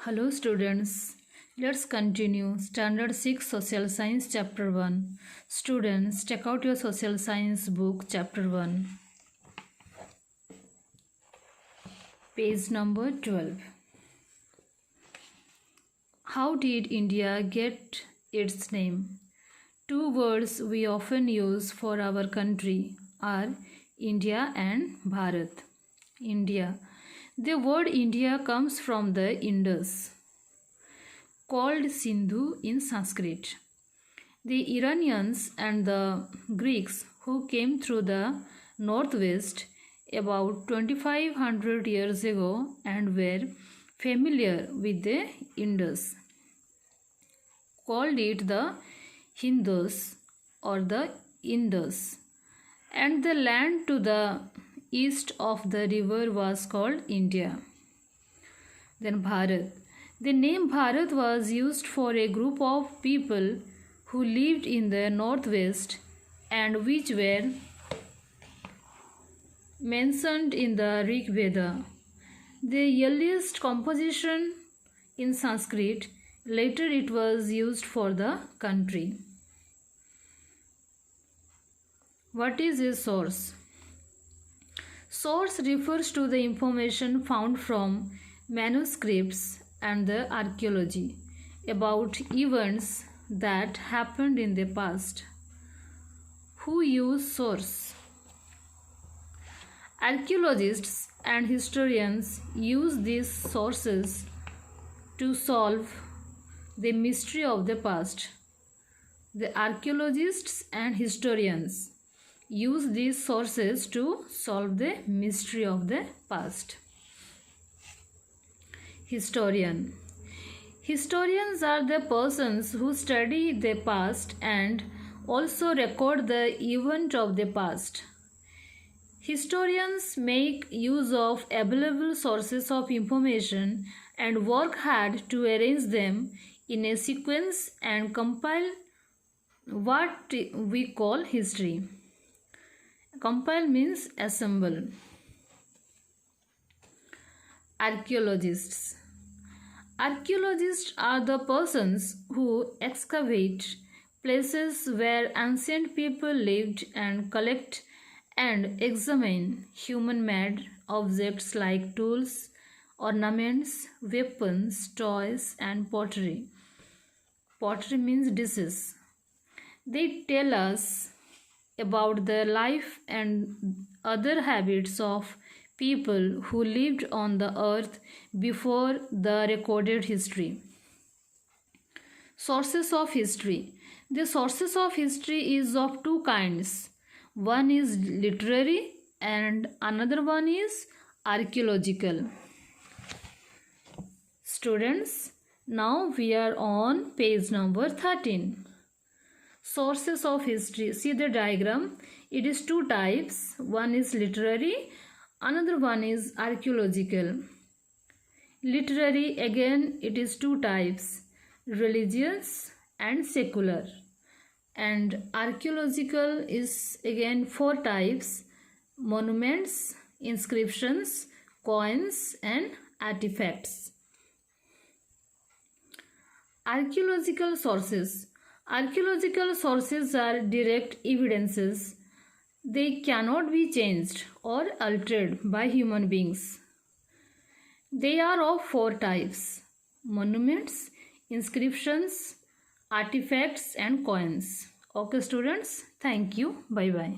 Hello students, let's continue Standard 6 Social Science Chapter 1. Students, take out your Social Science book Chapter 1. Page number 12. How did India get its name? Two words we often use for our country are India and Bharat. India. The word India comes from the Indus, called Sindhu in Sanskrit. The Iranians and the Greeks who came through the northwest about 2500 years ago and were familiar with the Indus called it the Hindus or the Indus, and the land to the east of the river was called India. Then Bharat. The name Bharat was used for a group of people who lived in the northwest and which were mentioned in the Rig Veda. The earliest composition in Sanskrit, later it was used for the country. What is a source? Source refers to the information found from manuscripts and the archaeology about events that happened in the past. Who use source? Archaeologists and historians use these sources to solve the mystery of the past. The archaeologists and historians use these sources to solve the mystery of the past. Historian. Historians are the persons who study the past and also record the event of the past. Historians make use of available sources of information and work hard to arrange them in a sequence and compile what we call history. Compile means assemble. Archaeologists. Archaeologists are the persons who excavate places where ancient people lived and collect and examine human-made objects like tools, ornaments, weapons, toys, and pottery. Pottery means dishes. They tell us about the life and other habits of people who lived on the earth before the recorded history. Sources of history. The sources of history is of two kinds. One is literary and another one is archaeological. Students, now we are on page number 13. Sources of history. See the diagram. It is two types. One is literary, another one is archaeological. Literary, again it is two types, religious and secular. And archaeological is again four types, monuments, inscriptions, coins and artifacts. Archaeological sources. Archaeological sources are direct evidences. They cannot be changed or altered by human beings. They are of four types: monuments, inscriptions, artifacts and coins. Okay students, thank you. Bye bye.